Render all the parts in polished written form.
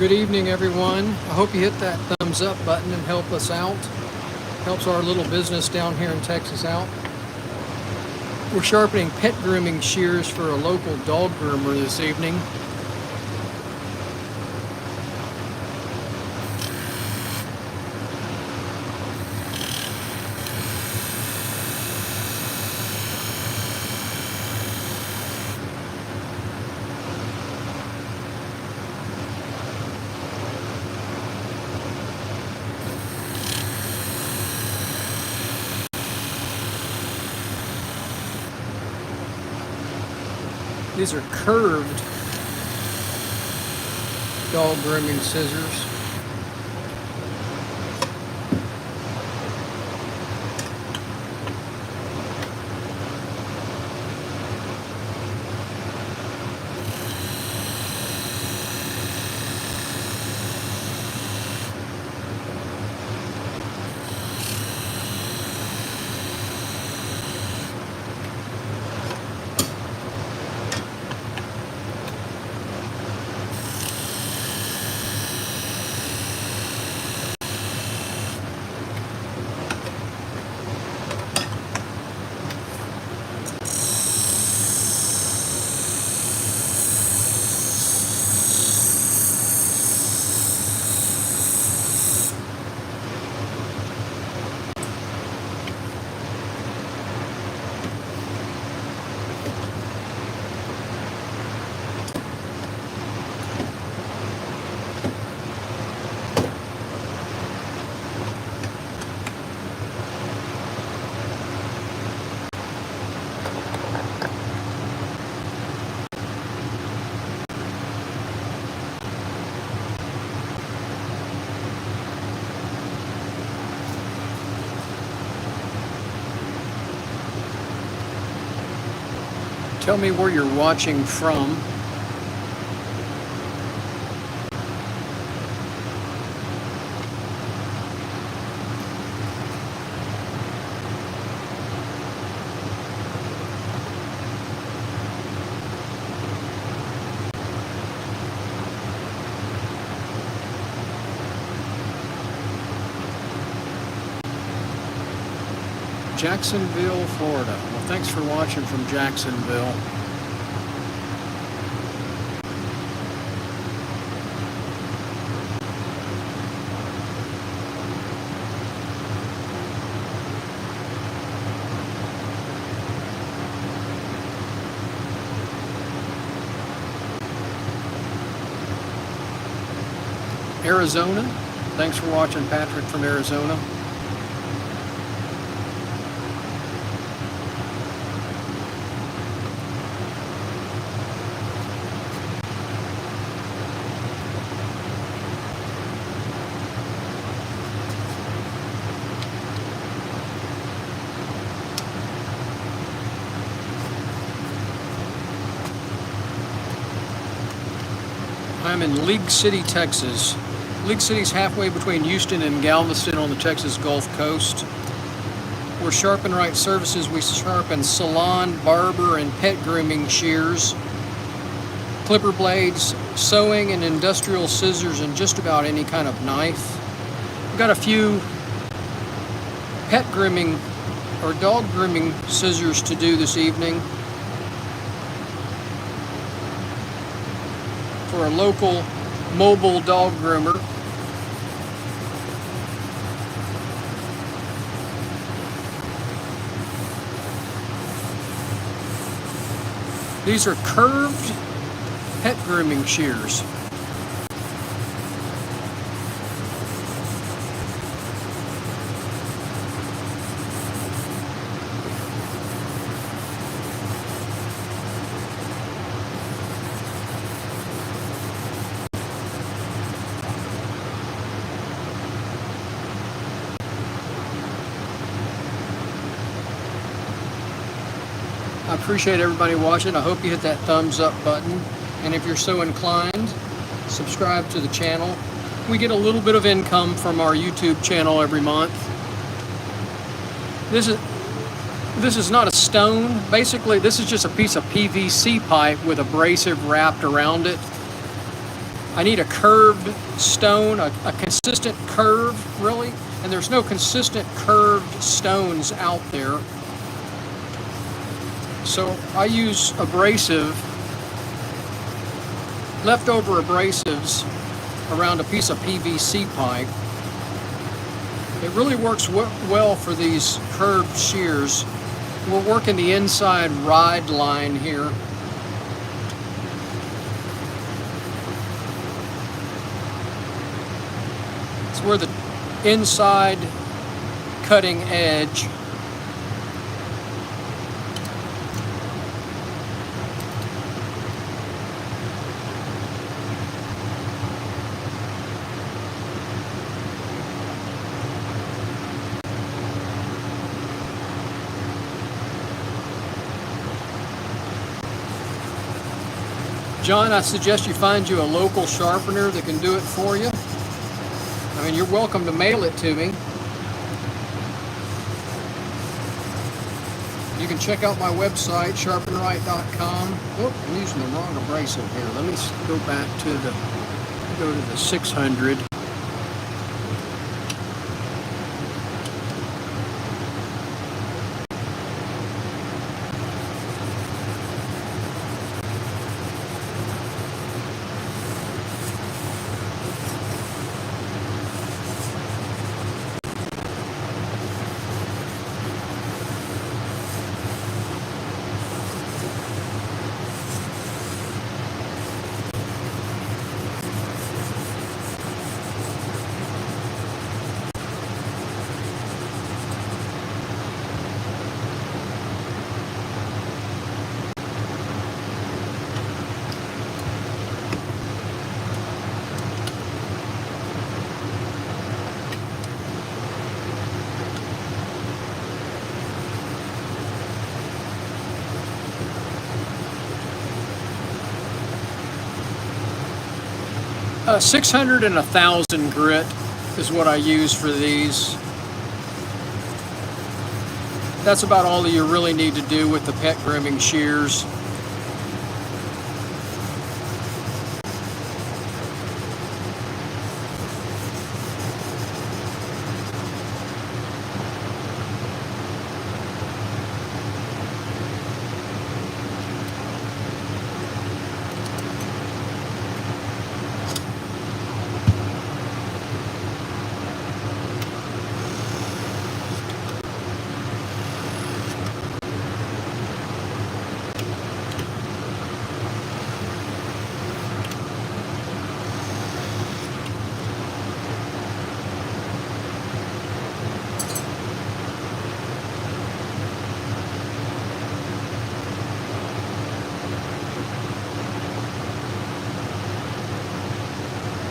Good evening, everyone. I hope you hit that thumbs up button and help us out. Helps our little business down here in Texas out. We're sharpening pet grooming shears for a local dog groomer this evening. These are curved dog grooming scissors. Tell me where you're watching from. Jacksonville, Florida. Well, thanks for watching from Jacksonville. Arizona. Thanks for watching, Patrick from Arizona. I'm in League City, Texas. League City's halfway between Houston and Galveston on the Texas Gulf Coast. We're Sharpen Right Services. We sharpen salon, barber, and pet grooming shears, clipper blades, sewing and industrial scissors, and just about any kind of knife. We've got a few pet grooming or dog grooming scissors to do this evening for a local mobile dog groomer. These are curved pet grooming shears. I appreciate everybody watching. I hope you hit that thumbs up button. And if you're so inclined, subscribe to the channel. We get a little bit of income from our YouTube channel every month. This is not a stone. Basically, this is just a piece of PVC pipe with abrasive wrapped around it. I need a curved stone, a consistent curve, really. And there's no consistent curved stones out there. So I use leftover abrasives around a piece of PVC pipe. It really works well for these curved shears. We're working the inside ride line here. It's where the inside cutting edge John, I suggest you find you a local sharpener that can do it for you. I mean, you're welcome to mail it to me. You can check out my website, sharpenright.com. Oh, I'm using the wrong abrasive here. Let me go back to the 600. — 600 and 1,000 grit is what I use for these. That's about all that you really need to do with the pet grooming shears.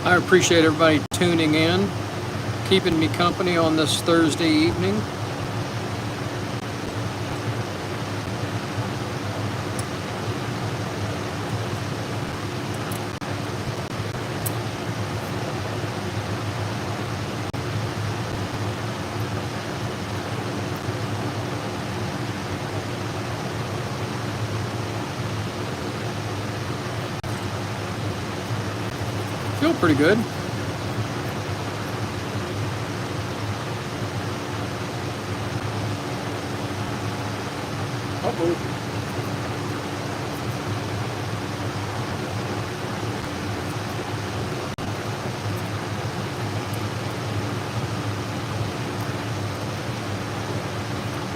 I appreciate everybody tuning in, keeping me company on this Thursday evening. Feel pretty good. Uh-oh.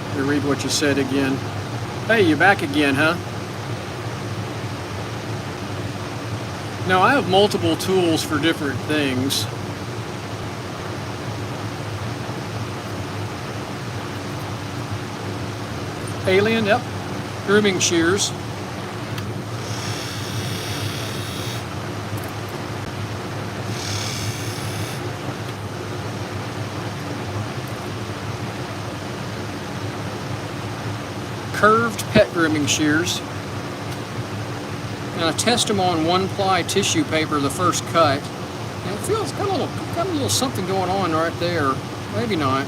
Let me read what you said again. Hey, you back again, huh? Now, I have multiple tools for different things. Alien, yep. Grooming shears. Curved pet grooming shears. And I test them on 1-ply tissue paper, the first cut. And it feels got a little something going on right there. Maybe not.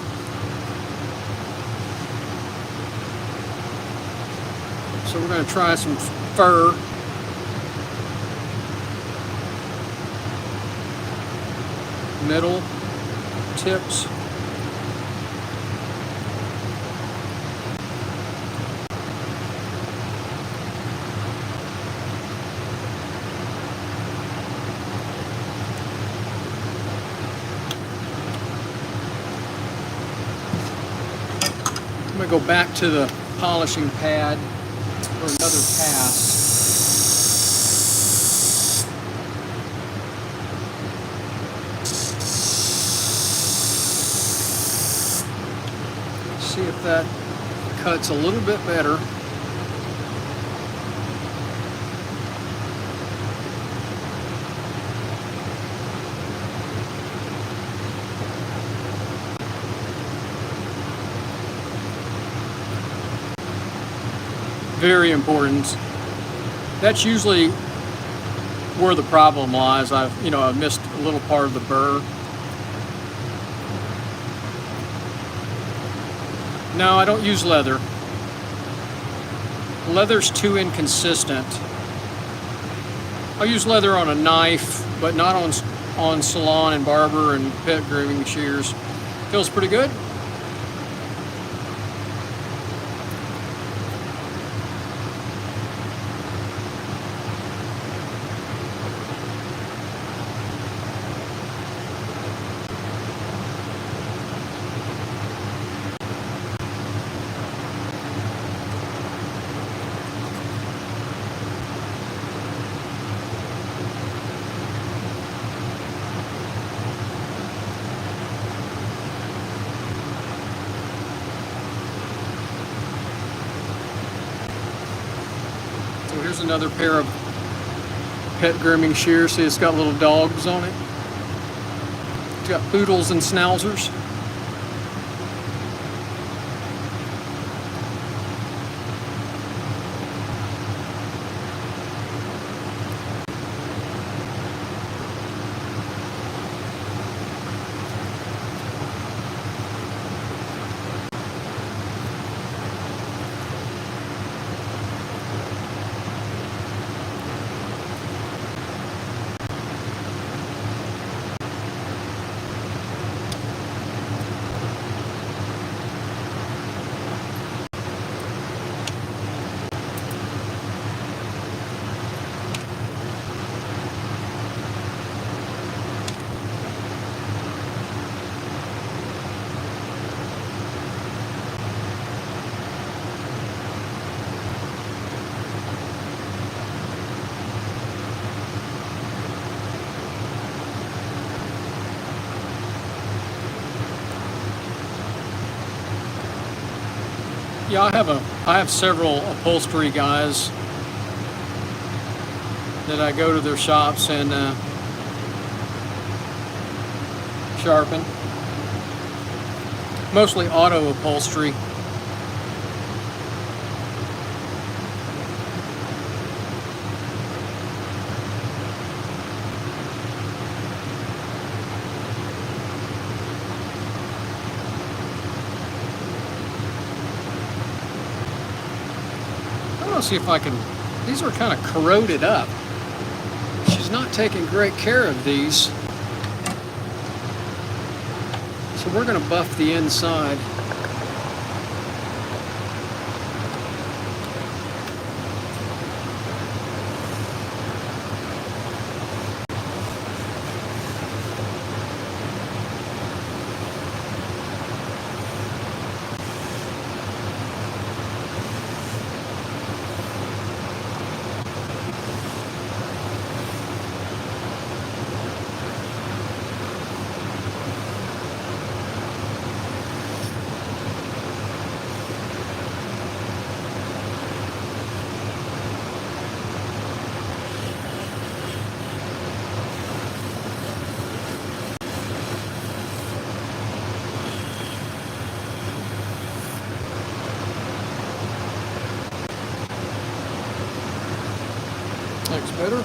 So we're going to try some fur. middle tips. I'm going to go back to the polishing pad for another pass. See if that cuts a little bit better. Very important. That's usually where the problem lies. I missed a little part of the burr. No, I don't use leather. Leather's too inconsistent. I'll use leather on a knife, but not on salon and barber and pet grooming shears. Feels pretty good. Here's another pair of pet grooming shears. See, it's got little dogs on it. It's got poodles and schnauzers. Yeah, I have several upholstery guys that I go to their shops and sharpen. Mostly auto upholstery. See if I can. These are kind of corroded up. She's not taking great care of these, so we're going to buff the inside. Looks better.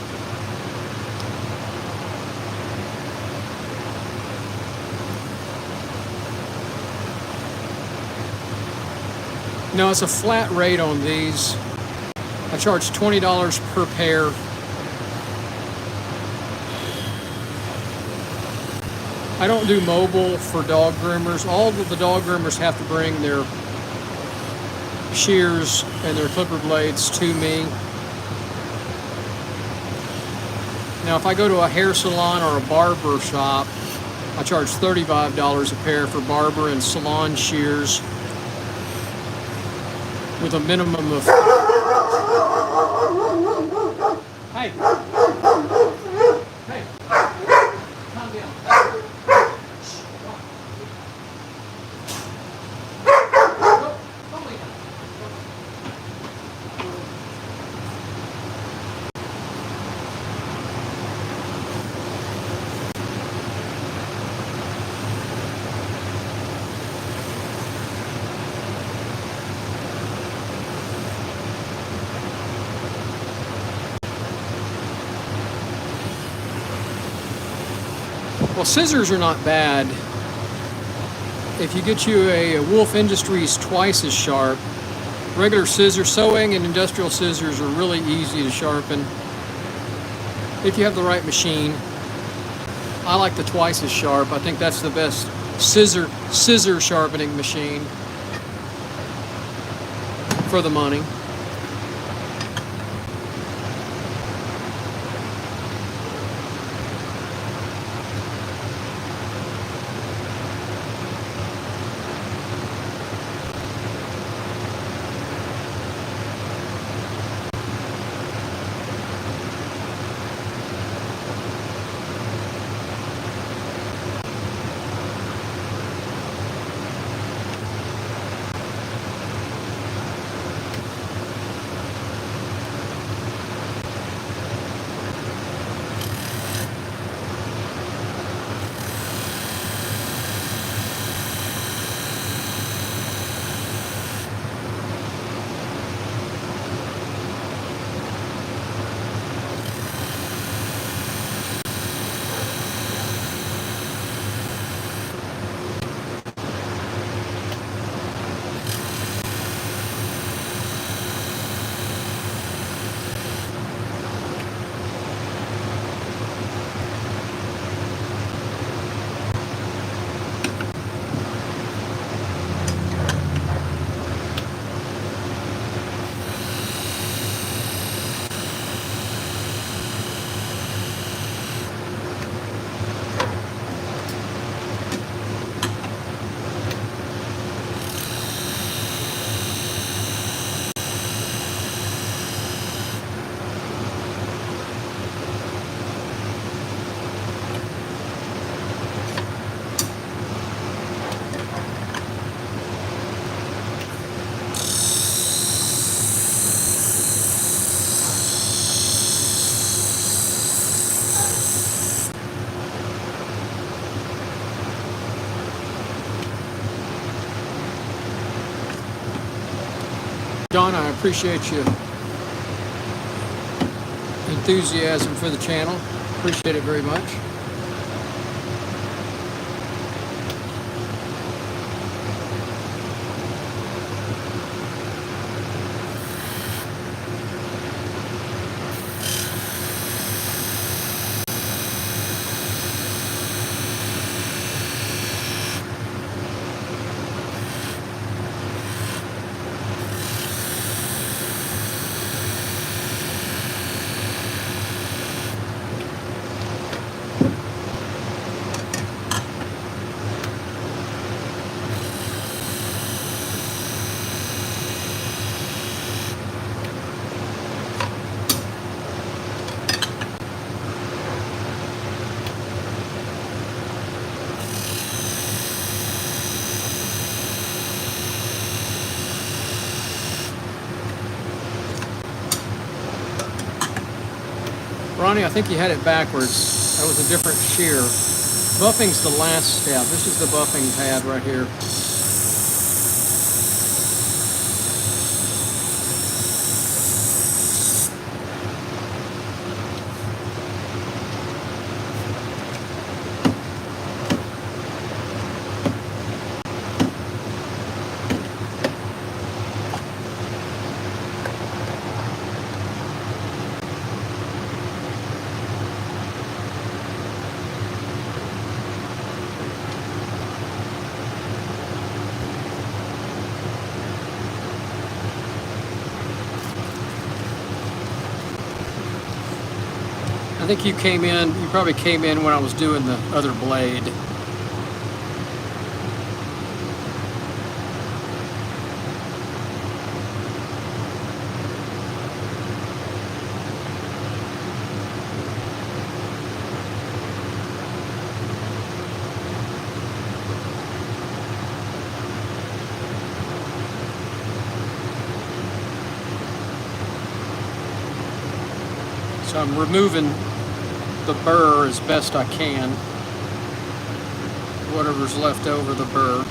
No, it's a flat rate on these. I charge $20 per pair. I don't do mobile for dog groomers. All of the dog groomers have to bring their shears and their clipper blades to me. Now, if I go to a hair salon or a barber shop, I charge $35 a pair for barber and salon shears with a minimum of... Hey! Hey! Calm down. Well, scissors are not bad. If you get you a Wolf Industries twice as sharp, regular scissors, sewing and industrial scissors are really easy to sharpen if you have the right machine. I like the twice as sharp. I think that's the best scissor sharpening machine for the money. John, I appreciate your enthusiasm for the channel. Appreciate it very much. Ronnie, I think you had it backwards. That was a different shear. Buffing's the last step. This is the buffing pad right here. I think you probably came in when I was doing the other blade. So I'm removing the burr as best I can, whatever's left over the burr.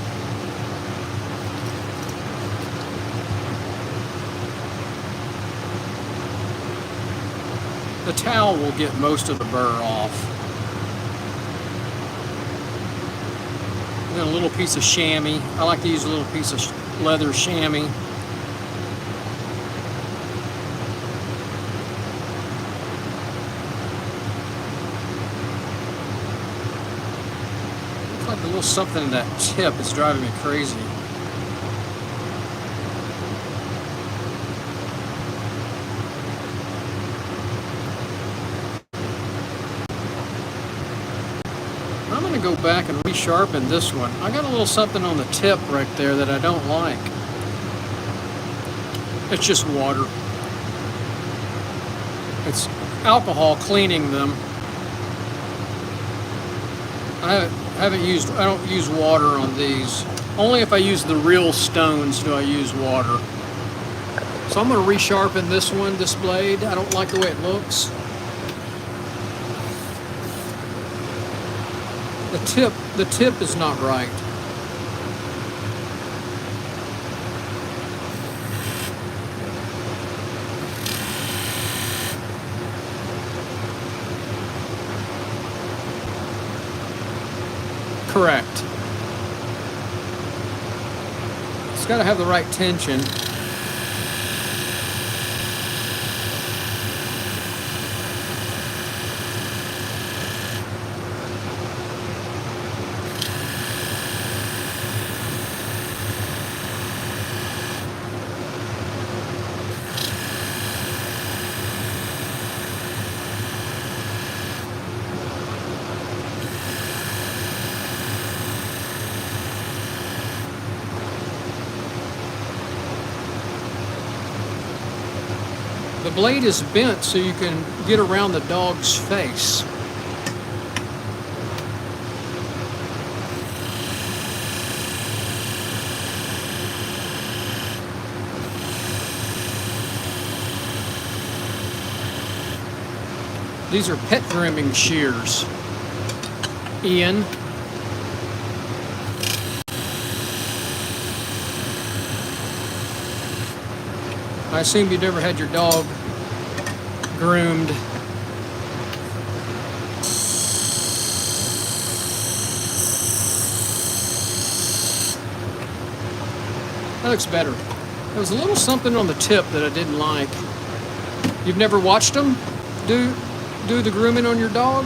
The towel will get most of the burr off. And then a little piece of chamois. I like to use a little piece of leather chamois. A little something in that tip is driving me crazy. I'm going to go back and resharpen this one. I got a little something on the tip right there that I don't like. It's just water. It's alcohol cleaning them. I don't use water on these. Only if I use the real stones do I use water. So I'm going to resharpen this one, this blade. I don't like the way it looks. The tip is not right. Correct. It's got to have the right tension. The blade is bent so you can get around the dog's face. These are pet grooming shears. Ian. I assume you never had your dog groomed. That looks better. There was a little something on the tip that I didn't like. You've never watched them do the grooming on your dog?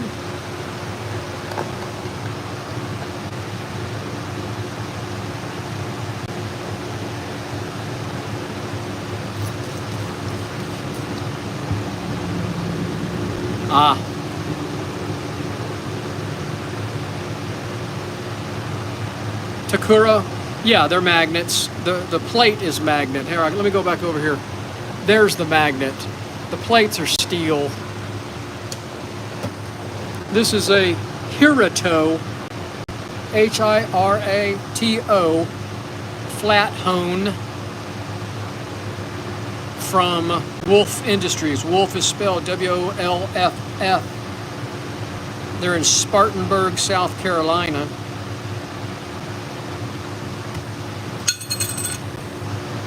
Ah. Takura, yeah, they're magnets. The plate is magnet. Here, let me go back over here. There's the magnet. The plates are steel. This is a Hirato, Hirato, flat hone from Wolf Industries. Wolf is spelled W-O-L-F-F. They're in Spartanburg, South Carolina.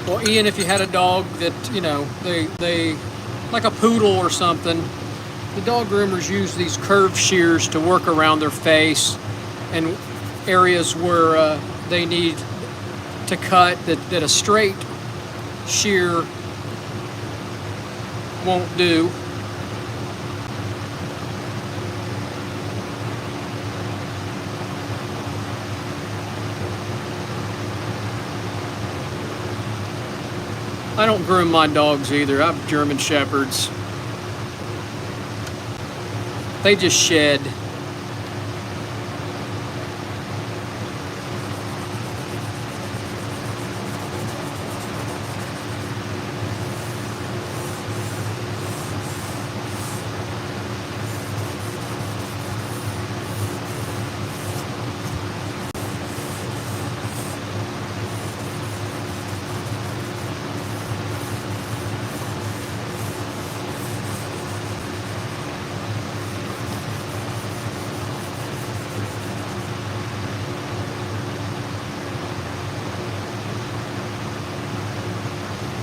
Well, Ian, if you had a dog that, you know, they like a poodle or something, the dog groomers use these curved shears to work around their face and areas where they need to cut that a straight shear won't do. I don't groom my dogs either. I have German Shepherds. they just shed.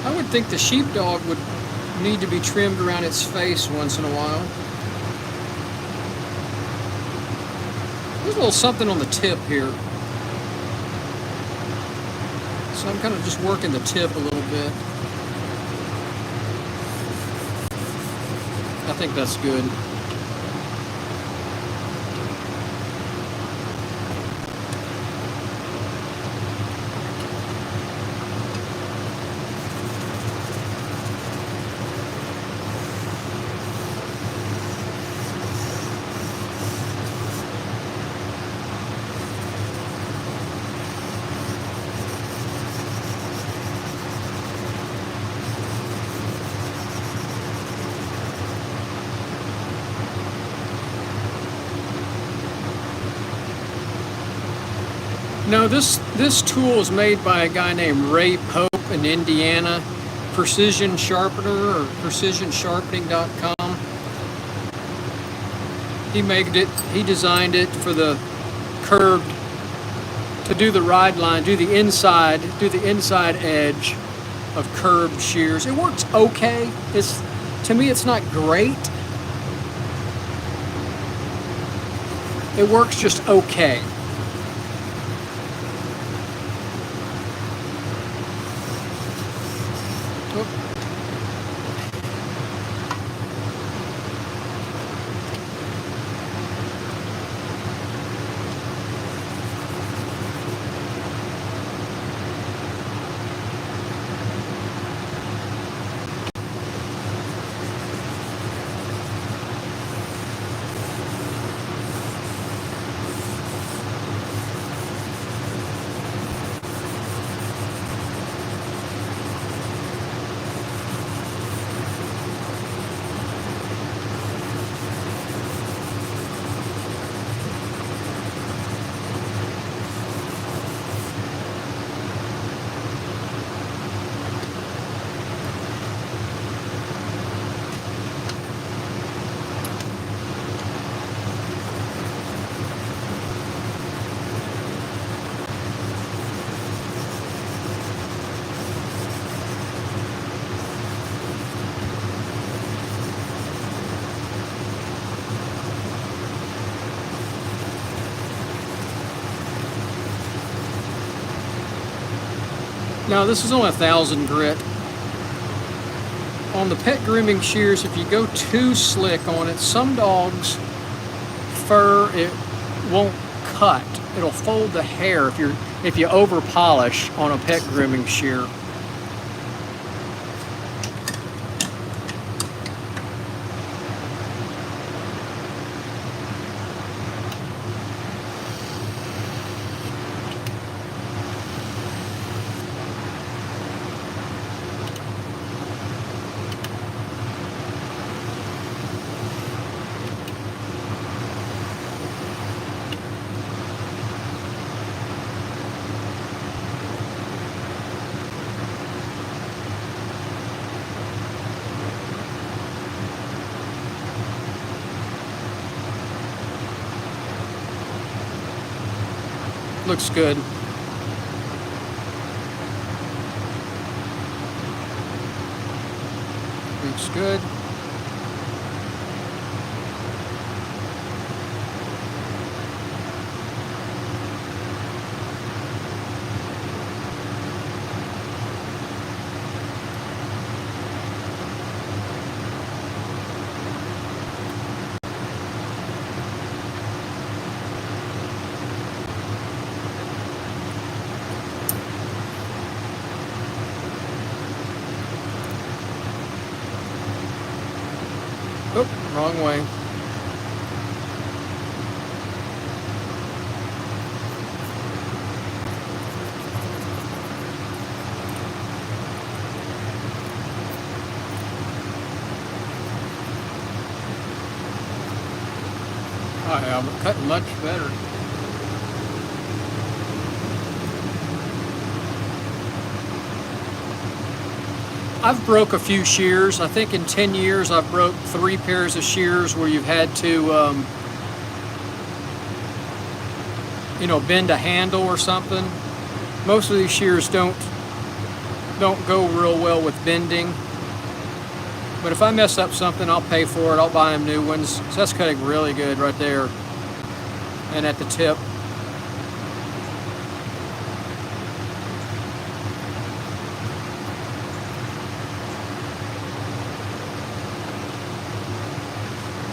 I would think the sheepdog would need to be trimmed around its face once in a while. There's a little something on the tip here. So I'm kind of just working the tip a little bit. I think that's good. No, this tool is made by a guy named Ray Pope in Indiana, Precision Sharpener or PrecisionSharpening.com. He made it. He designed it for the curved, to do the ride line, do the inside edge of curved shears. It works okay. To me, it's not great. It works just okay. Now this is only 1,000 grit. On the pet grooming shears, if you go too slick on it, some dogs' fur, it won't cut. It'll fold the hair if you over polish on a pet grooming shear. Looks good. Looks good. Oh, wrong way. I have it cutting much better. I've broke a few shears. I think in 10 years I've broke 3 pairs of shears where you've had to, bend a handle or something. Most of these shears don't go real well with bending. But if I mess up something, I'll pay for it. I'll buy them new ones. So that's cutting really good right there and at the tip.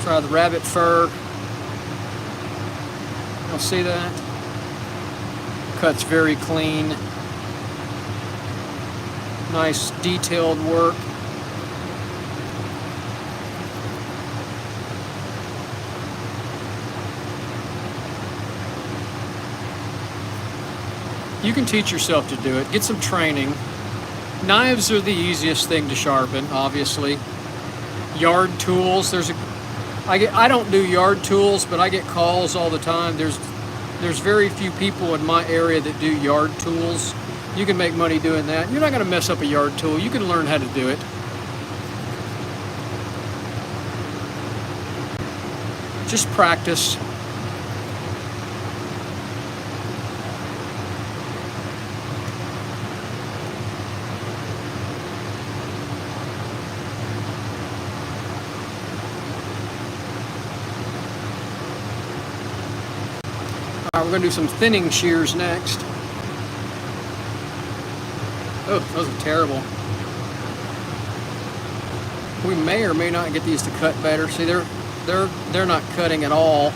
Try the rabbit fur. You'll see that? Cuts very clean. Nice detailed work. You can teach yourself to do it. Get some training. Knives are the easiest thing to sharpen, obviously. Yard tools, I don't do yard tools, but I get calls all the time. There's very few people in my area that do yard tools. You can make money doing that. You're not going to mess up a yard tool. You can learn how to do it. Just practice. We're going to do some thinning shears next. Oh, those are terrible. We may or may not get these to cut better. See, they're not cutting at all.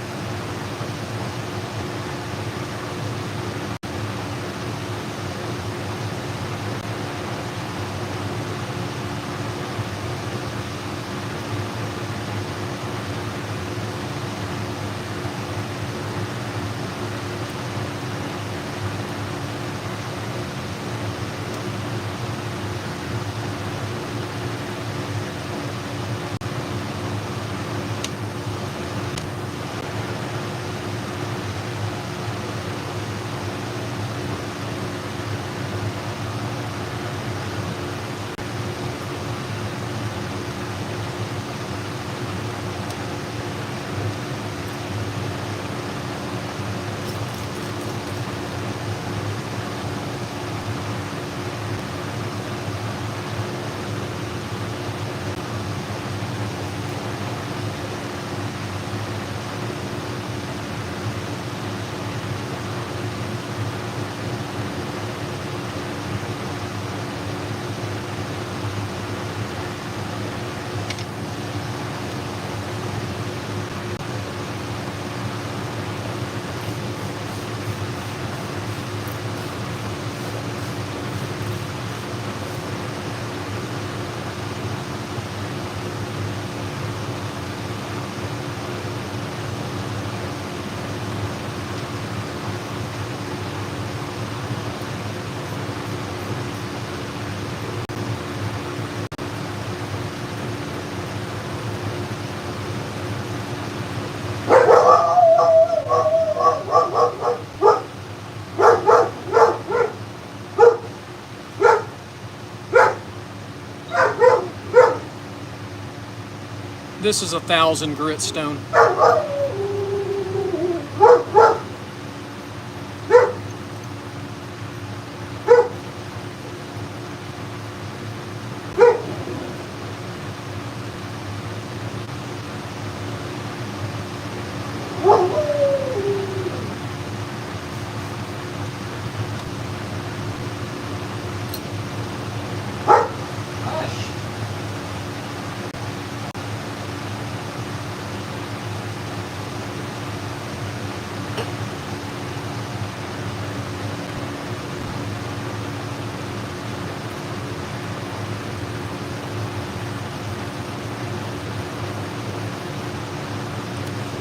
This is 1,000 grit stone.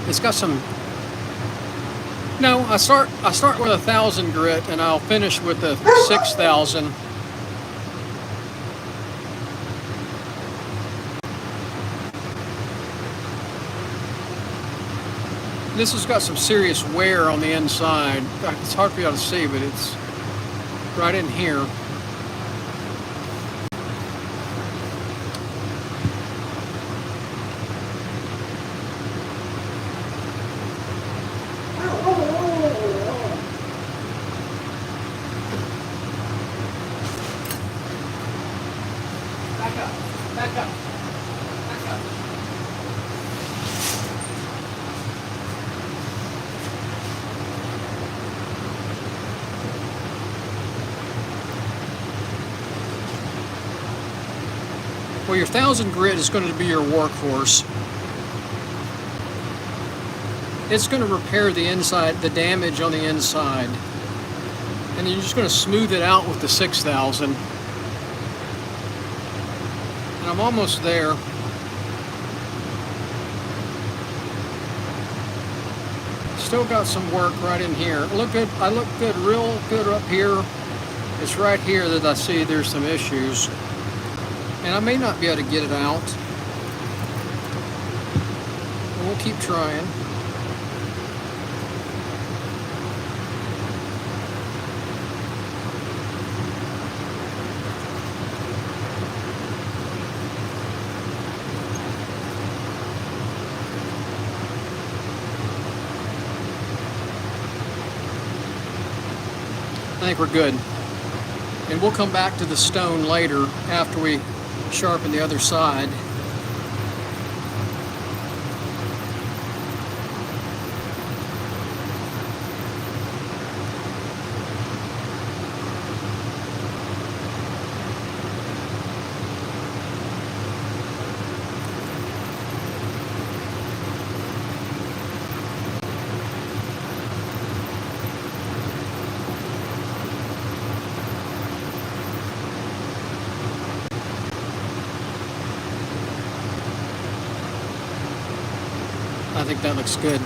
It's got some. No, I start with 1,000 grit, and I'll finish with the 6,000. This has got some serious wear on the inside. It's hard for y'all to see, but it's right in here. Back up, back up, back up. Well, your 1000 grit is going to be your workhorse. It's going to repair the inside, the damage on the inside. And then you're just going to smooth it out with the 6000. And I'm almost there. Still got some work right in here. Look good. I look good, real good up here. It's right here that I see there's some issues. And I may not be able to get it out. But we'll keep trying. I think we're good. And we'll come back to the stone later after we sharpen the other side. I think that looks good.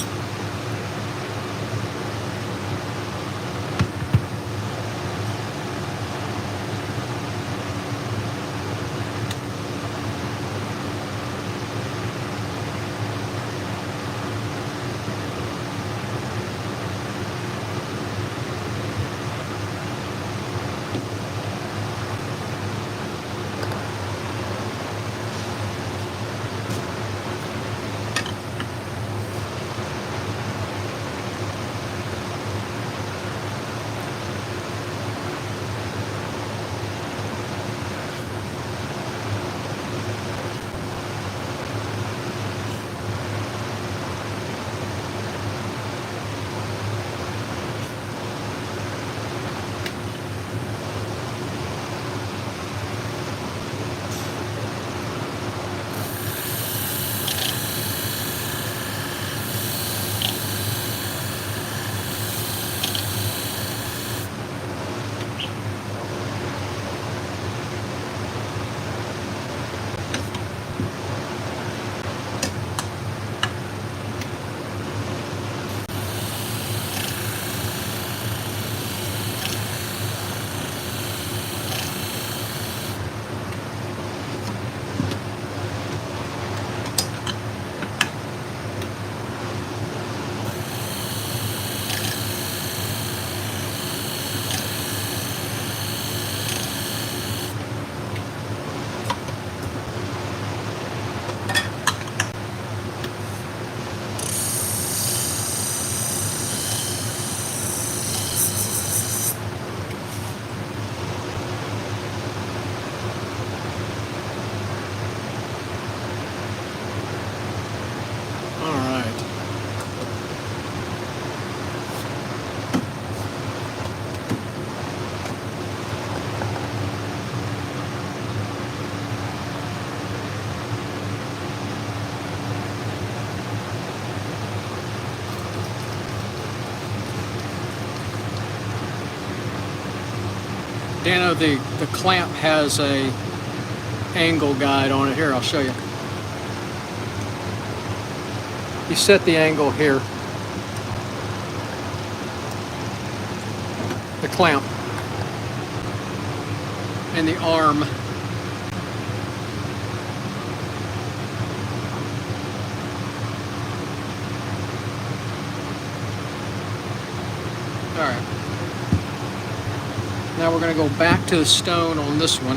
Dano, the clamp has a angle guide on it. Here, I'll show you. You set the angle here. The clamp and the arm. Now we're going to go back to the stone on this one.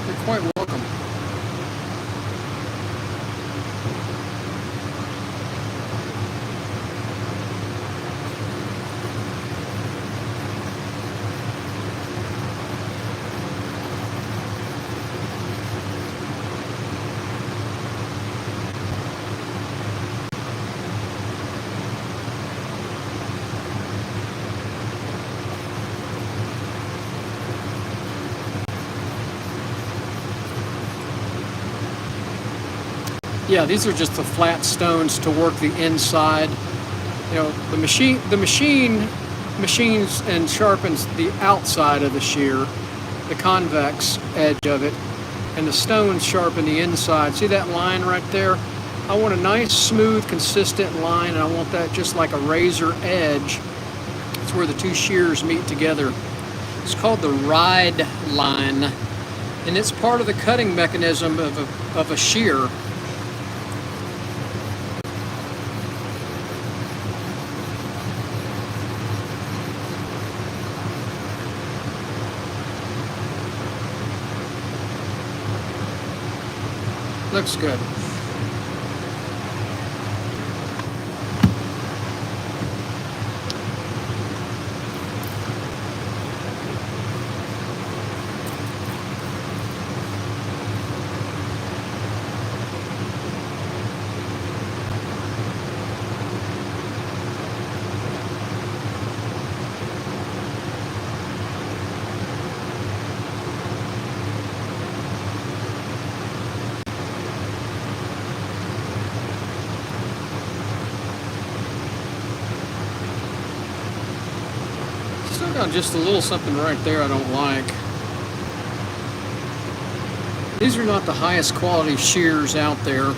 You're quite welcome. Yeah, these are just the flat stones to work the inside. You know, the machine machines and sharpens the outside of the shear, the convex edge of it, and the stones sharpen the inside. See that line right there? I want a nice, smooth, consistent line, and I want that just like a razor edge. It's where the two shears meet together. It's called the ride line, and it's part of the cutting mechanism of a shear. Looks good. Still got just a little something right there I don't like. These are not the highest quality shears out there.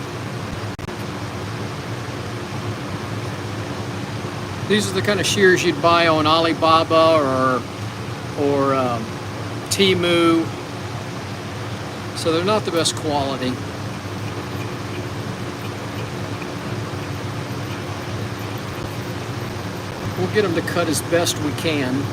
These are the kind of shears you'd buy on Alibaba or Temu. So they're not the best quality. We'll get them to cut as best we can.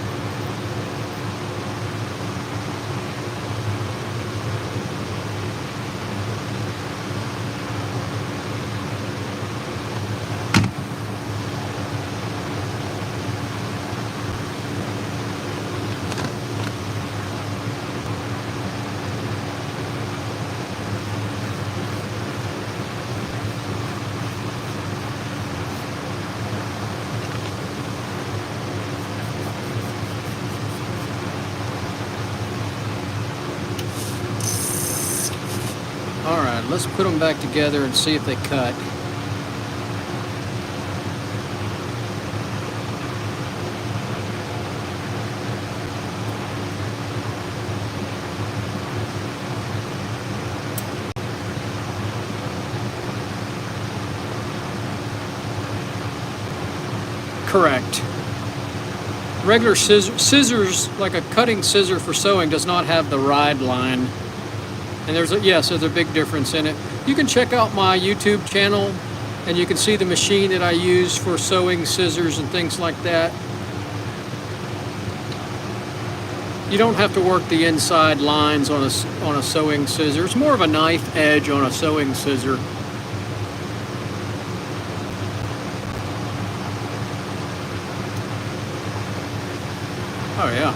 All right, let's put them back together and see if they cut. Correct. Regular scissors, like a cutting scissor for sewing, does not have the ride line. And there's a big difference in it. You can check out my YouTube channel and you can see the machine that I use for sewing scissors and things like that. You don't have to work the inside lines on a sewing scissor. It's more of a knife edge on a sewing scissor. Oh yeah.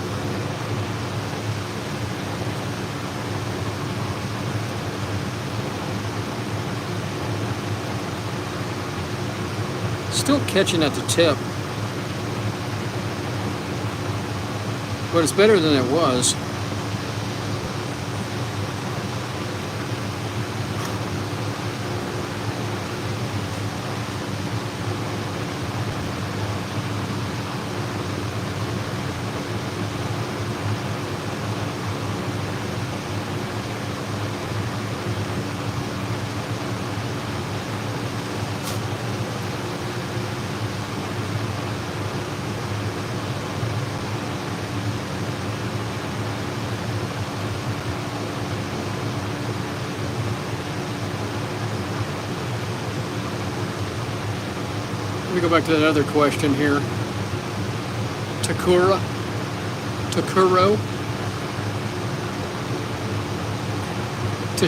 Still catching at the tip, but it's better than it was. Let me go back to that other question here. Takuro. To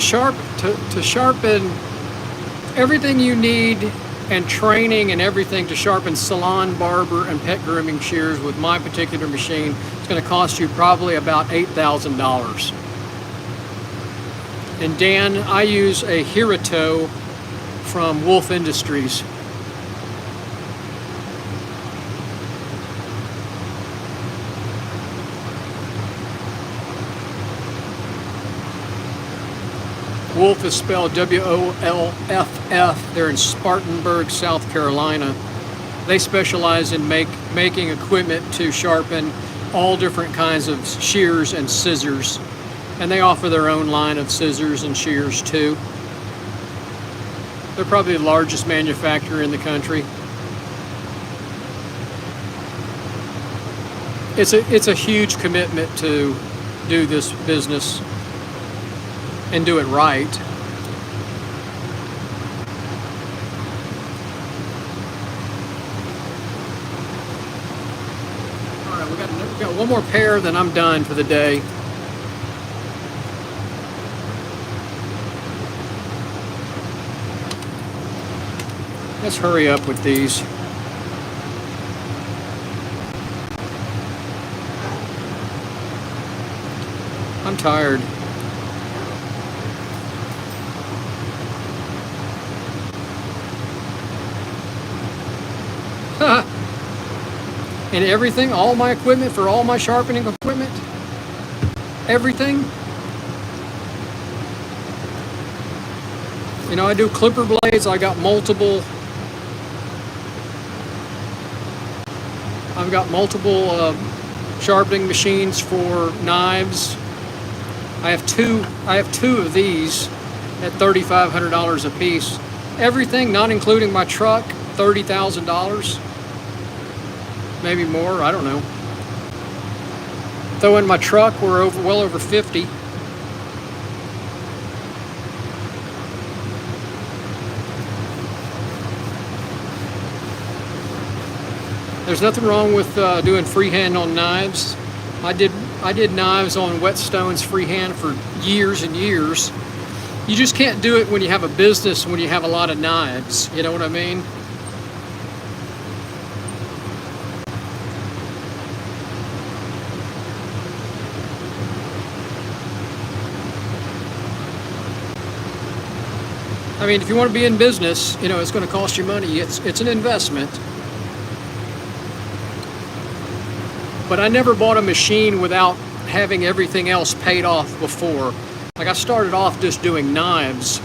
sharpen everything you need and training and everything to sharpen salon, barber, and pet grooming shears with my particular machine, it's going to cost you probably about $8,000. And Dan, I use a Hirito from Wolf Industries. Wolf is spelled W-O-L-F-F. They're in Spartanburg, South Carolina. They specialize in making equipment to sharpen all different kinds of shears and scissors. And they offer their own line of scissors and shears too. They're probably the largest manufacturer in the country. It's a huge commitment to do this business and do it right. All right, we got one more pair, then I'm done for the day. Let's hurry up with these. I'm tired. And everything, all my equipment for all my sharpening equipment, everything. You know, I do clipper blades. I've got multiple sharpening machines for knives. I have two of these at $3,500 a piece. Everything, not including my truck, $30,000. Maybe more, I don't know. Though in my truck, we're well over 50. There's nothing wrong with doing freehand on knives. I did knives on whetstones freehand for years and years. You just can't do it when you have a business, when you have a lot of knives. You know what I mean? I mean, if you want to be in business, you know, it's going to cost you money. It's an investment. But I never bought a machine without having everything else paid off before. Like, I started off just doing knives,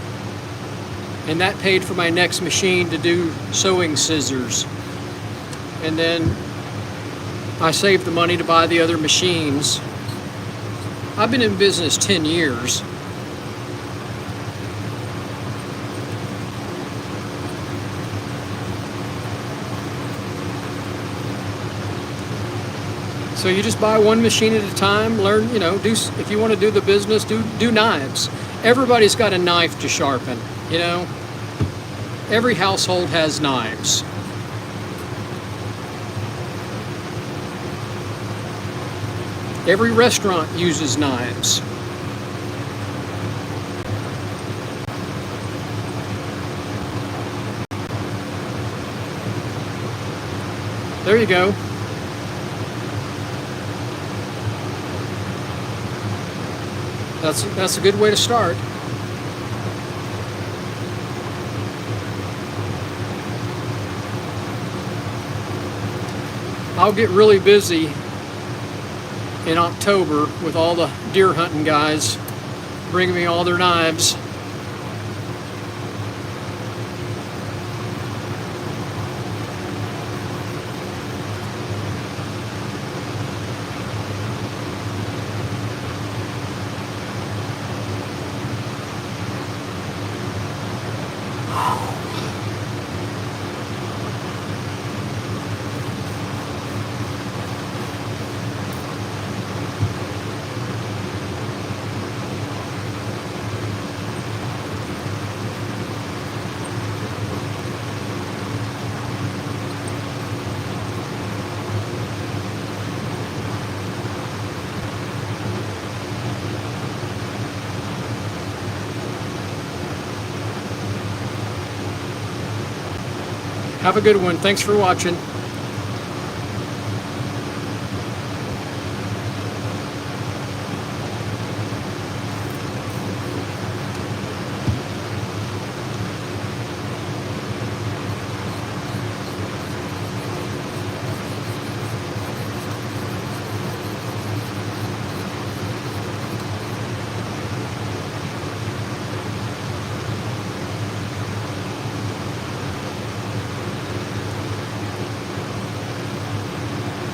and that paid for my next machine to do sewing scissors. And then I saved the money to buy the other machines. I've been in business 10 years. So you just buy one machine at a time, learn, you know, if you want to do the business, do knives. Everybody's got a knife to sharpen, you know. Every household has knives. Every restaurant uses knives. There you go. That's a good way to start. I'll get really busy in October with all the deer hunting guys bringing me all their knives. Have a good one. Thanks for watching.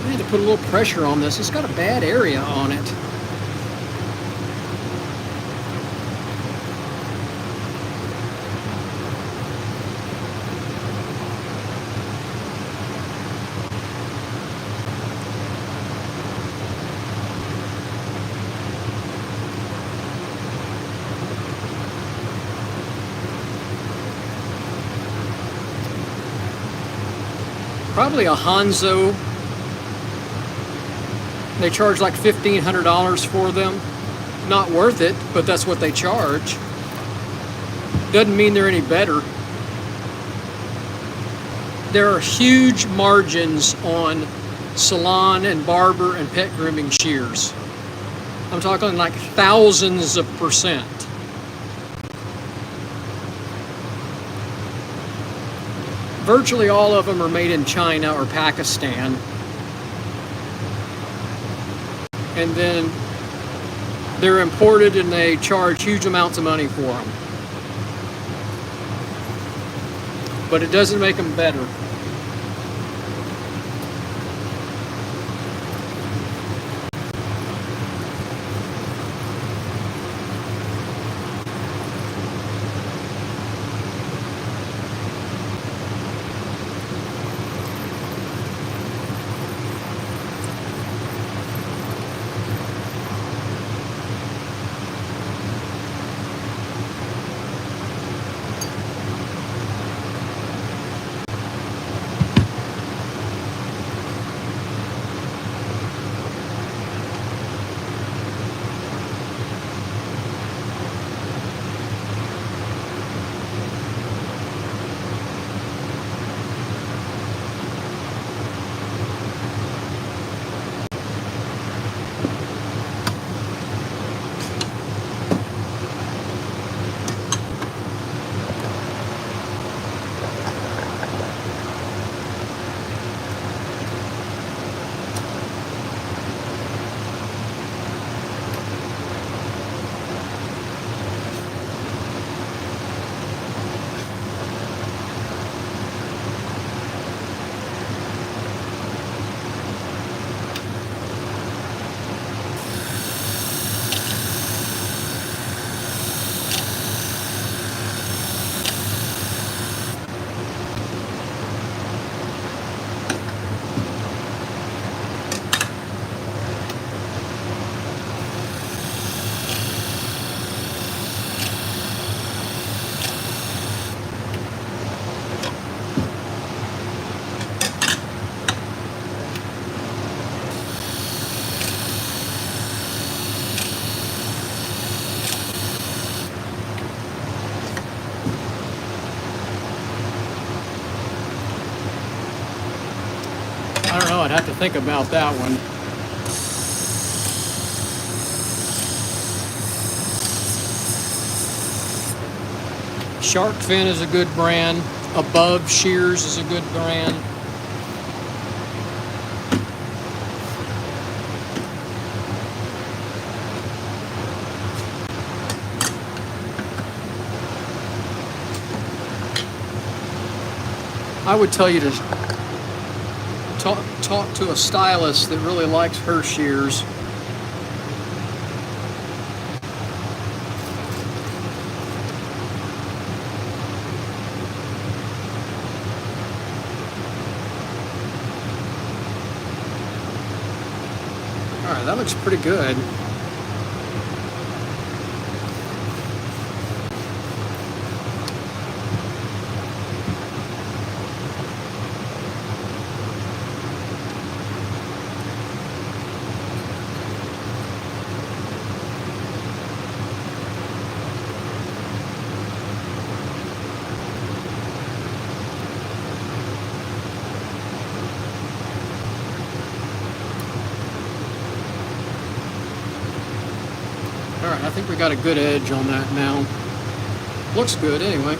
I need to put a little pressure on this. It's got a bad area on it. Probably a Hanzo. They charge like $1,500 for them. Not worth it, but that's what they charge. Doesn't mean they're any better. There are huge margins on salon and barber and pet grooming shears. I'm talking like thousands of %. Virtually all of them are made in China or Pakistan. And then they're imported and they charge huge amounts of money for them. But it doesn't make them better. I don't know, I'd have to think about that one. Sharpening is a good brand. Above Shears is a good brand. I would tell you to talk to a stylist that really likes her shears. All right, that looks pretty good. All right, I think we got a good edge on that now. Looks good anyway.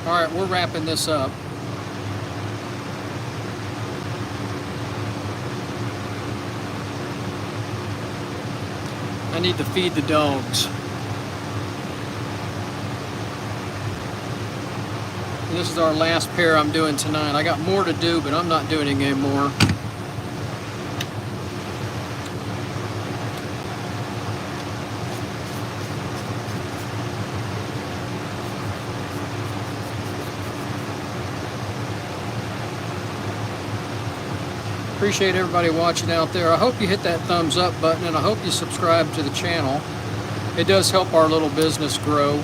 Alright, we're wrapping this up. I need to feed the dogs. And this is our last pair I'm doing tonight. I got more to do, but I'm not doing any more. Appreciate everybody watching out there. I hope you hit that thumbs up button, and I hope you subscribe to the channel. It does help our little business grow.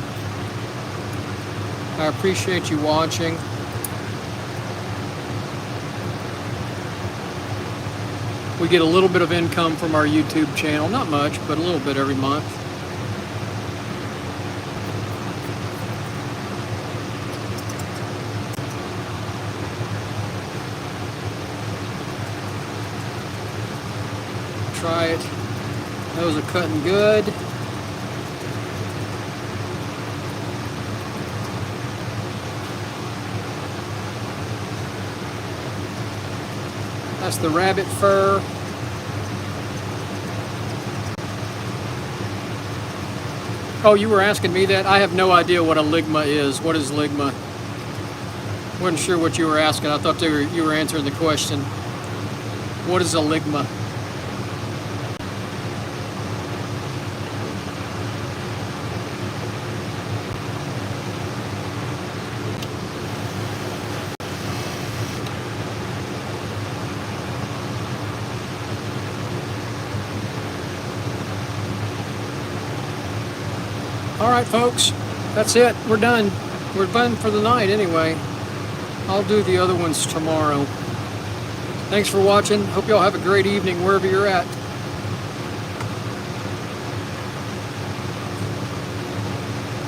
I appreciate you watching. We get a little bit of income from our YouTube channel. Not much, but a little bit every month. Try it. Those are cutting good. That's the rabbit fur. Oh, you were asking me that? I have no idea what a ligma is. What is ligma? Wasn't sure what you were asking. I thought you were answering the question. What is a ligma? All right, folks, that's it. We're done. We're done for the night anyway. I'll do the other ones tomorrow. Thanks for watching. Hope y'all have a great evening wherever you're at.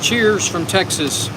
Cheers from Texas.